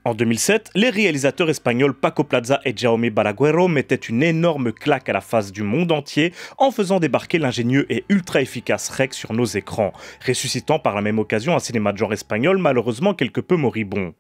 En 2007, les réalisateurs espagnols Paco Plaza et Jaume Balagueró mettaient une énorme claque à la face du monde entier en faisant débarquer l'ingénieux et ultra efficace REC sur nos écrans, ressuscitant par la même occasion un cinéma de genre espagnol malheureusement quelque peu moribond.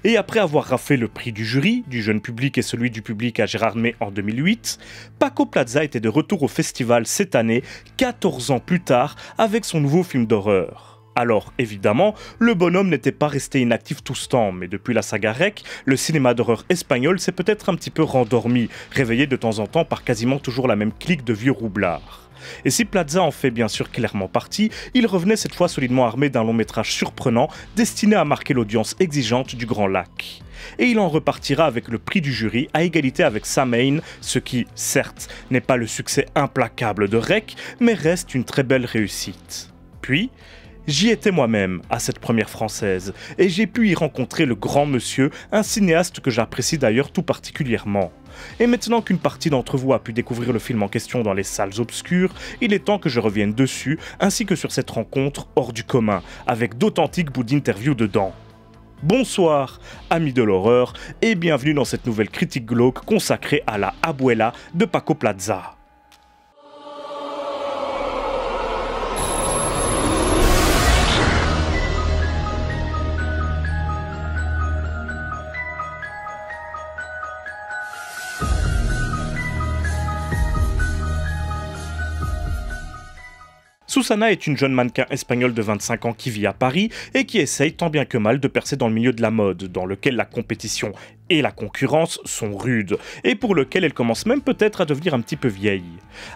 Et après avoir raflé le prix du jury, du jeune public et celui du public à Gérardmer en 2008, Paco Plaza était de retour au festival cette année, 14 ans plus tard, avec son nouveau film d'horreur. Alors, évidemment, le bonhomme n'était pas resté inactif tout ce temps, mais depuis la saga REC, le cinéma d'horreur espagnol s'est peut-être un petit peu rendormi, réveillé de temps en temps par quasiment toujours la même clique de vieux roublards. Et si Plaza en fait bien sûr clairement partie, il revenait cette fois solidement armé d'un long métrage surprenant, destiné à marquer l'audience exigeante du Grand Lac. Et il en repartira avec le prix du jury à égalité avec Samhain, ce qui, certes, n'est pas le succès implacable de REC, mais reste une très belle réussite. Puis, j'y étais moi-même, à cette première française, et j'ai pu y rencontrer le grand monsieur, un cinéaste que j'apprécie d'ailleurs tout particulièrement. Et maintenant qu'une partie d'entre vous a pu découvrir le film en question dans les salles obscures, il est temps que je revienne dessus, ainsi que sur cette rencontre hors du commun, avec d'authentiques bouts d'interview dedans. Bonsoir, amis de l'horreur, et bienvenue dans cette nouvelle critique glauque consacrée à la Abuela de Paco Plaza. Susana est une jeune mannequin espagnole de 25 ans qui vit à Paris et qui essaye tant bien que mal de percer dans le milieu de la mode, dans lequel la compétition et la concurrence sont rudes, et pour lequel elle commence même peut-être à devenir un petit peu vieille.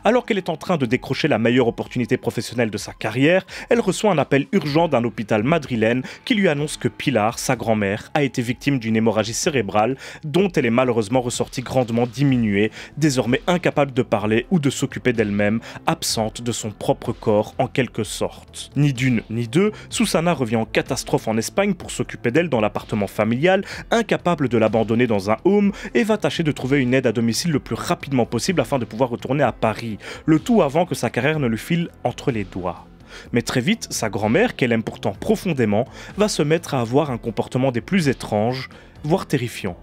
Alors qu'elle est en train de décrocher la meilleure opportunité professionnelle de sa carrière, elle reçoit un appel urgent d'un hôpital madrilène qui lui annonce que Pilar, sa grand-mère, a été victime d'une hémorragie cérébrale dont elle est malheureusement ressortie grandement diminuée, désormais incapable de parler ou de s'occuper d'elle-même, absente de son propre corps en quelque sorte. Ni d'une ni deux, Susana revient en catastrophe en Espagne pour s'occuper d'elle dans l'appartement familial, incapable de l'abandonner dans un home, et va tâcher de trouver une aide à domicile le plus rapidement possible afin de pouvoir retourner à Paris, le tout avant que sa carrière ne lui file entre les doigts. Mais très vite, sa grand-mère, qu'elle aime pourtant profondément, va se mettre à avoir un comportement des plus étranges, voire terrifiants.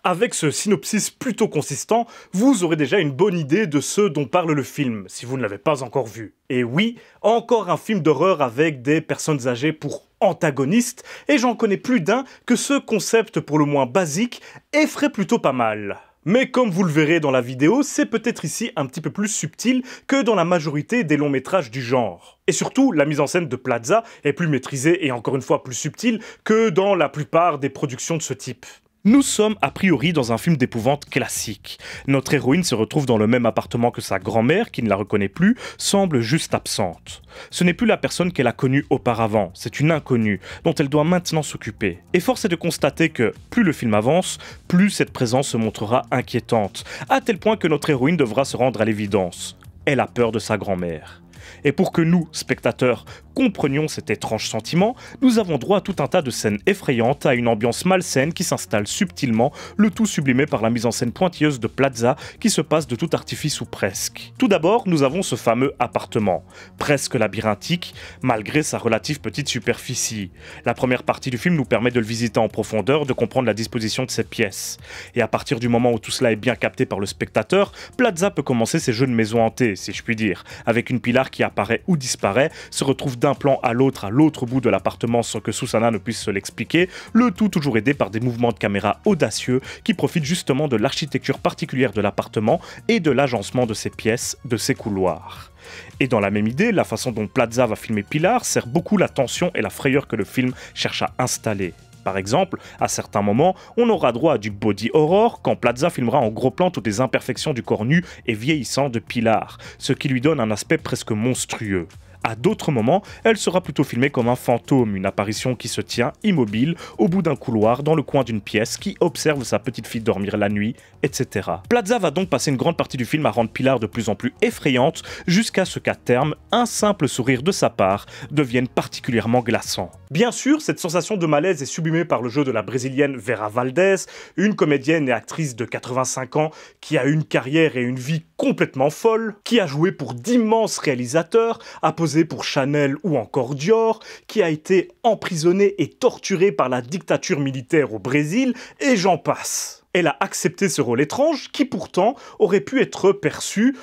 Avec ce synopsis plutôt consistant, vous aurez déjà une bonne idée de ce dont parle le film, si vous ne l'avez pas encore vu. Et oui, encore un film d'horreur avec des personnes âgées pour antagonistes, et j'en connais plus d'un que ce concept pour le moins basique effraie plutôt pas mal. Mais comme vous le verrez dans la vidéo, c'est peut-être ici un petit peu plus subtil que dans la majorité des longs métrages du genre. Et surtout, la mise en scène de Plaza est plus maîtrisée et encore une fois plus subtile que dans la plupart des productions de ce type. Nous sommes a priori dans un film d'épouvante classique. Notre héroïne se retrouve dans le même appartement que sa grand-mère, qui ne la reconnaît plus, semble juste absente. Ce n'est plus la personne qu'elle a connue auparavant, c'est une inconnue, dont elle doit maintenant s'occuper. Et force est de constater que, plus le film avance, plus cette présence se montrera inquiétante, à tel point que notre héroïne devra se rendre à l'évidence. Elle a peur de sa grand-mère. Et pour que nous, spectateurs, comprenions cet étrange sentiment, nous avons droit à tout un tas de scènes effrayantes, à une ambiance malsaine qui s'installe subtilement, le tout sublimé par la mise en scène pointilleuse de Plaza qui se passe de tout artifice ou presque. Tout d'abord, nous avons ce fameux appartement, presque labyrinthique, malgré sa relative petite superficie. La première partie du film nous permet de le visiter en profondeur, de comprendre la disposition de ses pièces. Et à partir du moment où tout cela est bien capté par le spectateur, Plaza peut commencer ses jeux de maison hantée, si je puis dire, avec une Pilar qui apparaît ou disparaît, se retrouve d'un plan à l'autre bout de l'appartement sans que Susana ne puisse se l'expliquer, le tout toujours aidé par des mouvements de caméra audacieux qui profitent justement de l'architecture particulière de l'appartement et de l'agencement de ses pièces, de ses couloirs. Et dans la même idée, la façon dont Plaza va filmer Pilar sert beaucoup la tension et la frayeur que le film cherche à installer. Par exemple, à certains moments, on aura droit à du body horror quand Plaza filmera en gros plan toutes les imperfections du corps nu et vieillissant de Pilar, ce qui lui donne un aspect presque monstrueux. À d'autres moments, elle sera plutôt filmée comme un fantôme, une apparition qui se tient immobile au bout d'un couloir dans le coin d'une pièce, qui observe sa petite fille dormir la nuit, etc. Plaza va donc passer une grande partie du film à rendre Pilar de plus en plus effrayante, jusqu'à ce qu'à terme, un simple sourire de sa part devienne particulièrement glaçant. Bien sûr, cette sensation de malaise est sublimée par le jeu de la brésilienne Vera Valdez, une comédienne et actrice de 85 ans qui a une carrière et une vie complètement folle, qui a joué pour d'immenses réalisateurs, a posé pour Chanel ou encore Dior, qui a été emprisonnée et torturée par la dictature militaire au Brésil, et j'en passe. Elle a accepté ce rôle étrange qui pourtant aurait pu être perçu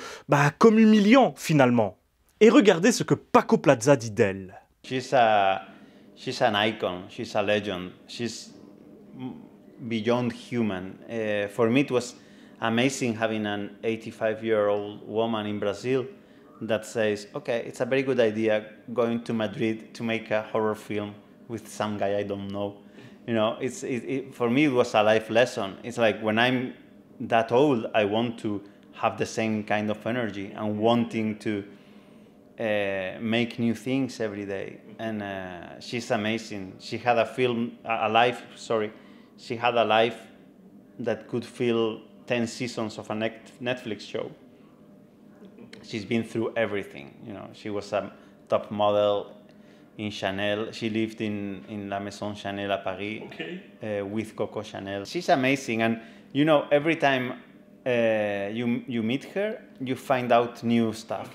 comme humiliant finalement. Et regardez ce que Paco Plaza dit d'elle. She's an icon, she's a legend, she's beyond human. For me, it was amazing having an 85-year-old woman in Brazil that says, okay, it's a very good idea going to Madrid to make a horror film with some guy I don't know. You know, for me, it was a life lesson. It's like when I'm that old, I want to have the same kind of energy and wanting to make new things every day. And she's amazing. She had a life that could fill 10 seasons of a Netflix show. She's been through everything. You know, she was a top model in Chanel. She lived in La Maison Chanel à Paris with Coco Chanel. She's amazing. And, you know, every time you meet her, you find out new stuff.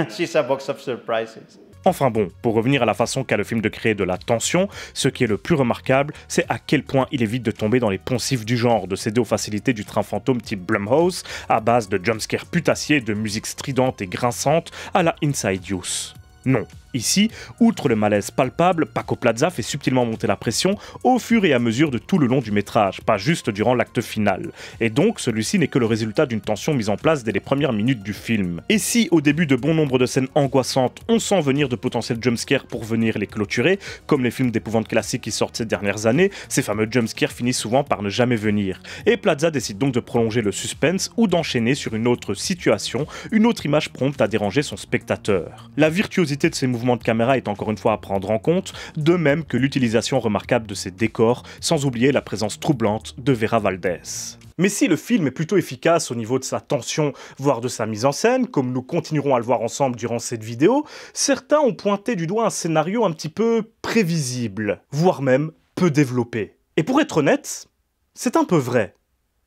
She's a box of surprises. Enfin bon, pour revenir à la façon qu'a le film de créer de la tension, ce qui est le plus remarquable, c'est à quel point il évite de tomber dans les poncifs du genre, de céder aux facilités du train fantôme type Blumhouse, à base de jumpscares putassiers, de musique stridente et grinçante à la Inside Youth. Non. Ici, outre le malaise palpable, Paco Plaza fait subtilement monter la pression au fur et à mesure de tout le long du métrage, pas juste durant l'acte final. Et donc, celui-ci n'est que le résultat d'une tension mise en place dès les premières minutes du film. Et si, au début de bon nombre de scènes angoissantes, on sent venir de potentiels jumpscares pour venir les clôturer, comme les films d'épouvante classiques qui sortent ces dernières années, ces fameux jumpscares finissent souvent par ne jamais venir. Et Plaza décide donc de prolonger le suspense ou d'enchaîner sur une autre situation, une autre image prompte à déranger son spectateur. La virtuosité de ces mouvements de caméra est encore une fois à prendre en compte, de même que l'utilisation remarquable de ses décors, sans oublier la présence troublante de Vera Valdez. Mais si le film est plutôt efficace au niveau de sa tension, voire de sa mise en scène, comme nous continuerons à le voir ensemble durant cette vidéo, certains ont pointé du doigt un scénario un petit peu prévisible, voire même peu développé. Et pour être honnête, c'est un peu vrai.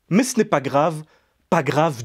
Mais ce n'est pas grave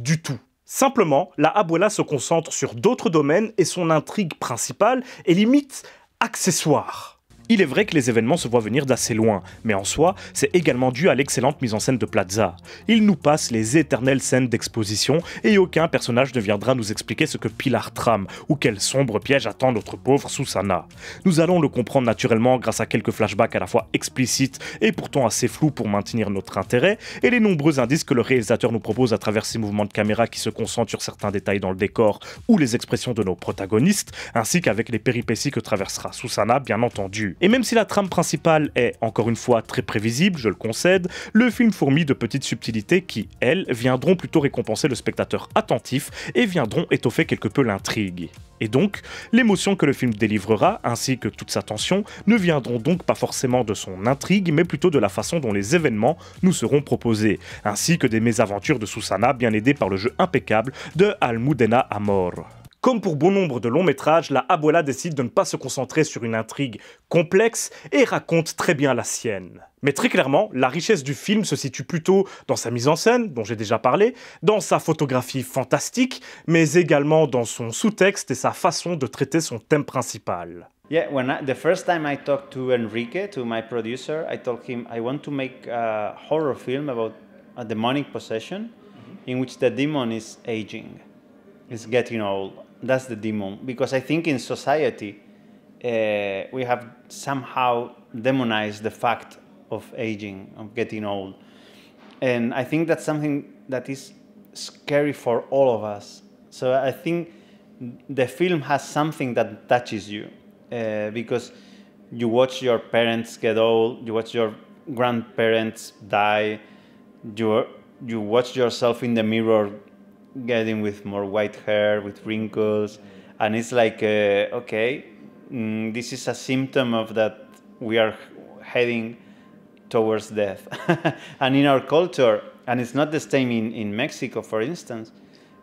du tout. Simplement, la Abuela se concentre sur d'autres domaines et son intrigue principale est limite accessoire. Il est vrai que les événements se voient venir d'assez loin, mais en soi, c'est également dû à l'excellente mise en scène de Plaza. Il nous passe les éternelles scènes d'exposition et aucun personnage ne viendra nous expliquer ce que Pilar trame ou quel sombre piège attend notre pauvre Susana. Nous allons le comprendre naturellement grâce à quelques flashbacks à la fois explicites et pourtant assez flous pour maintenir notre intérêt, et les nombreux indices que le réalisateur nous propose à travers ses mouvements de caméra qui se concentrent sur certains détails dans le décor ou les expressions de nos protagonistes, ainsi qu'avec les péripéties que traversera Susana, bien entendu. Et même si la trame principale est, encore une fois, très prévisible, je le concède, le film fourmille de petites subtilités qui, elles, viendront plutôt récompenser le spectateur attentif et viendront étoffer quelque peu l'intrigue. Et donc, l'émotion que le film délivrera, ainsi que toute sa tension, ne viendront donc pas forcément de son intrigue, mais plutôt de la façon dont les événements nous seront proposés, ainsi que des mésaventures de Susana, bien aidées par le jeu impeccable de Almudena Amor. Comme pour bon nombre de longs métrages, la Abuela décide de ne pas se concentrer sur une intrigue complexe et raconte très bien la sienne. Mais très clairement, la richesse du film se situe plutôt dans sa mise en scène, dont j'ai déjà parlé, dans sa photographie fantastique, mais également dans son sous-texte et sa façon de traiter son thème principal. Yeah, the first time I talked to Enrique, to my producer, I told him I want to make a horror film about a demonic possession in which the demon is aging, is getting old. That's the demon, because I think in society we have somehow demonized the fact of aging, of getting old. And I think that's something that is scary for all of us. So I think the film has something that touches you, because you watch your parents get old, you watch your grandparents die, you watch yourself in the mirror getting with more white hair, with wrinkles, and it's like, okay, this is a symptom of that we are heading towards death. And in our culture, and it's not the same in Mexico, for instance,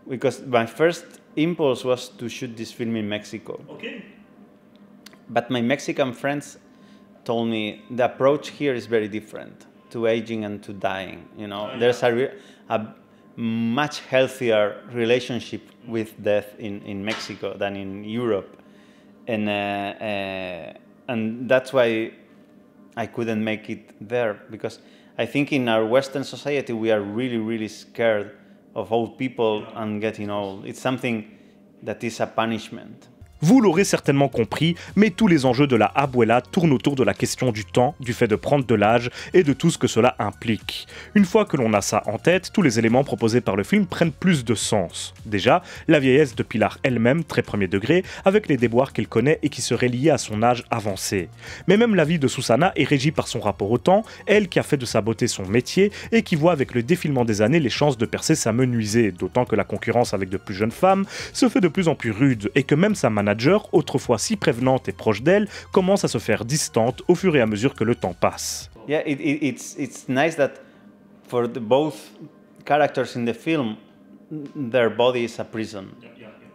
because my first impulse was to shoot this film in Mexico. Okay. But my Mexican friends told me the approach here is very different to aging and to dying. You know, there's a much healthier relationship with death in Mexico than in Europe, and that's why I couldn't make it there, because I think in our Western society we are really, really scared of old people and getting old. It's something that is a punishment. Vous l'aurez certainement compris, mais tous les enjeux de la Abuela tournent autour de la question du temps, du fait de prendre de l'âge et de tout ce que cela implique. Une fois que l'on a ça en tête, tous les éléments proposés par le film prennent plus de sens. Déjà, la vieillesse de Pilar elle-même, très premier degré, avec les déboires qu'elle connaît et qui seraient liés à son âge avancé. Mais même la vie de Susana est régie par son rapport au temps, elle qui a fait de sa beauté son métier et qui voit avec le défilement des années les chances de percer s'amenuiser, d'autant que la concurrence avec de plus jeunes femmes se fait de plus en plus rude et que même sa manager, autrefois si prévenante et proche d'elle, commence à se faire distante au fur et à mesure que le temps passe. Yeah, it's nice that for both characters in the film, their body is a prison,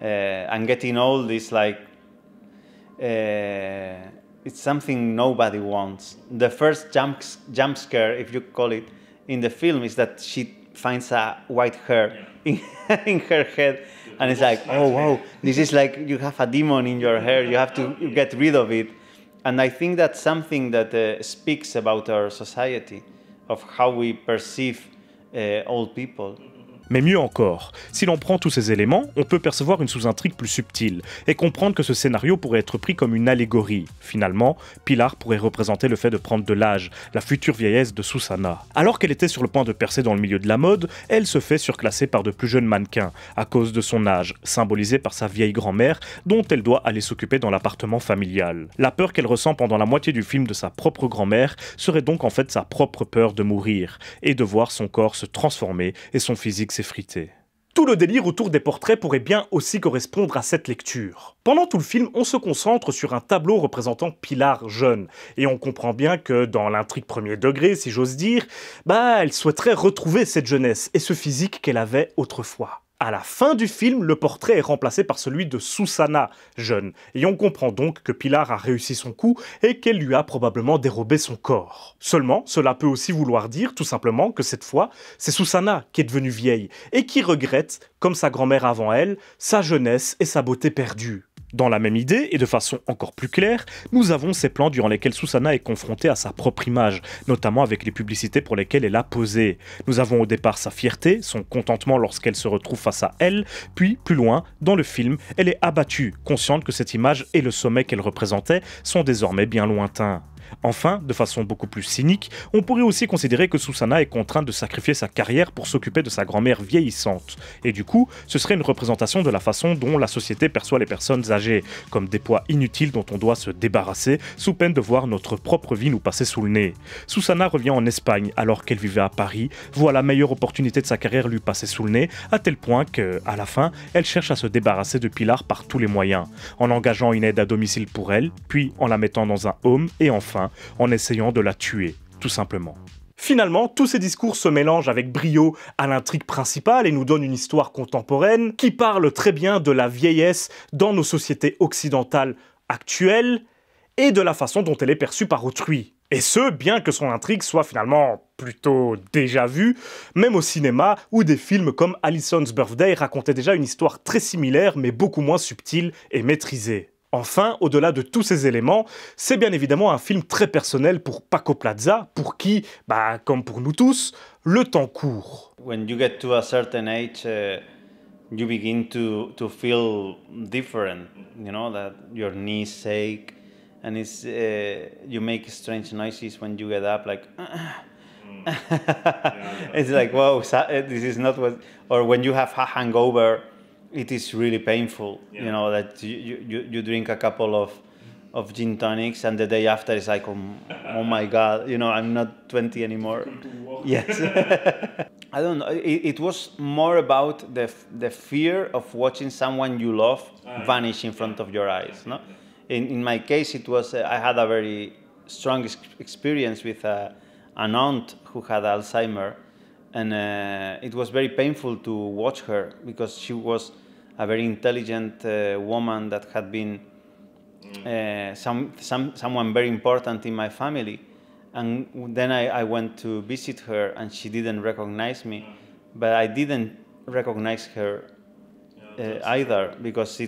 and getting old is like it's something nobody wants. The first jump scare, if you call it, in the film is that she finds a white hair in her head. And it's like, oh wow, this is like you have a demon in your hair, you have to get rid of it. And I think that's something that speaks about our society, of how we perceive old people. Mais mieux encore, si l'on prend tous ces éléments, on peut percevoir une sous-intrigue plus subtile et comprendre que ce scénario pourrait être pris comme une allégorie. Finalement, Pilar pourrait représenter le fait de prendre de l'âge, la future vieillesse de Susana. Alors qu'elle était sur le point de percer dans le milieu de la mode, elle se fait surclasser par de plus jeunes mannequins, à cause de son âge, symbolisé par sa vieille grand-mère, dont elle doit aller s'occuper dans l'appartement familial. La peur qu'elle ressent pendant la moitié du film de sa propre grand-mère serait donc en fait sa propre peur de mourir, et de voir son corps se transformer et son physique s'effriter. Tout le délire autour des portraits pourrait bien aussi correspondre à cette lecture. Pendant tout le film, on se concentre sur un tableau représentant Pilar jeune, et on comprend bien que dans l'intrigue premier degré, si j'ose dire, elle souhaiterait retrouver cette jeunesse et ce physique qu'elle avait autrefois. À la fin du film, le portrait est remplacé par celui de Susana, jeune, et on comprend donc que Pilar a réussi son coup et qu'elle lui a probablement dérobé son corps. Seulement, cela peut aussi vouloir dire tout simplement que cette fois, c'est Susana qui est devenue vieille et qui regrette, comme sa grand-mère avant elle, sa jeunesse et sa beauté perdue. Dans la même idée, et de façon encore plus claire, nous avons ces plans durant lesquels Susana est confrontée à sa propre image, notamment avec les publicités pour lesquelles elle a posé. Nous avons au départ sa fierté, son contentement lorsqu'elle se retrouve face à elle, puis plus loin, dans le film, elle est abattue, consciente que cette image et le sommet qu'elle représentait sont désormais bien lointains. Enfin, de façon beaucoup plus cynique, on pourrait aussi considérer que Susana est contrainte de sacrifier sa carrière pour s'occuper de sa grand-mère vieillissante. Et du coup, ce serait une représentation de la façon dont la société perçoit les personnes âgées, comme des poids inutiles dont on doit se débarrasser, sous peine de voir notre propre vie nous passer sous le nez. Susana revient en Espagne alors qu'elle vivait à Paris, voit la meilleure opportunité de sa carrière lui passer sous le nez, à tel point que, à la fin, elle cherche à se débarrasser de Pilar par tous les moyens, en engageant une aide à domicile pour elle, puis en la mettant dans un home, et enfin, en essayant de la tuer, tout simplement. Finalement, tous ces discours se mélangent avec brio à l'intrigue principale et nous donnent une histoire contemporaine qui parle très bien de la vieillesse dans nos sociétés occidentales actuelles et de la façon dont elle est perçue par autrui. Et ce, bien que son intrigue soit finalement plutôt déjà vue, même au cinéma, où des films comme Alison's Birthday racontaient déjà une histoire très similaire mais beaucoup moins subtile et maîtrisée. Enfin, au-delà de tous ces éléments, c'est bien évidemment un film très personnel pour Paco Plaza, pour qui, comme pour nous tous, le temps court. When you get to a certain age, you begin to feel different, you know, that your knees shake, and it's, you make strange noises when you get up, like, it's like, wow, this is not what, or when you have a hangover, it is really painful, you know, that you drink a couple of gin tonics and the day after it's like, oh my God, you know, I'm not 20 anymore. Yes. I don't know, it was more about the fear of watching someone you love vanish in front of your eyes, no? In my case, it was, I had a very strong experience with an aunt who had Alzheimer. And it was very painful to watch her because she was a very intelligent woman that had been someone very important in my family. And then I went to visit her, and she didn't recognize me, but I didn't recognize her either, because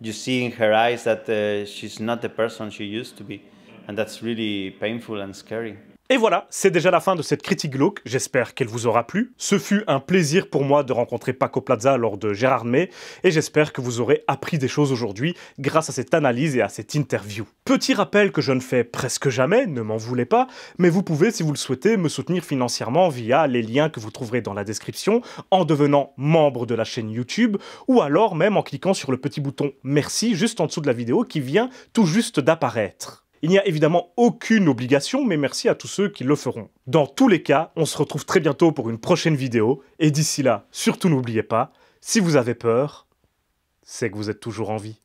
you see in her eyes that she's not the person she used to be, and that's really painful and scary. Et voilà, c'est déjà la fin de cette critique glauque, j'espère qu'elle vous aura plu. Ce fut un plaisir pour moi de rencontrer Paco Plaza lors de Gérard May, et j'espère que vous aurez appris des choses aujourd'hui grâce à cette analyse et à cette interview. Petit rappel que je ne fais presque jamais, ne m'en voulez pas, mais vous pouvez, si vous le souhaitez, me soutenir financièrement via les liens que vous trouverez dans la description, en devenant membre de la chaîne YouTube, ou alors même en cliquant sur le petit bouton « Merci » juste en dessous de la vidéo qui vient tout juste d'apparaître. Il n'y a évidemment aucune obligation, mais merci à tous ceux qui le feront. Dans tous les cas, on se retrouve très bientôt pour une prochaine vidéo, et d'ici là, surtout n'oubliez pas, si vous avez peur, c'est que vous êtes toujours en vie.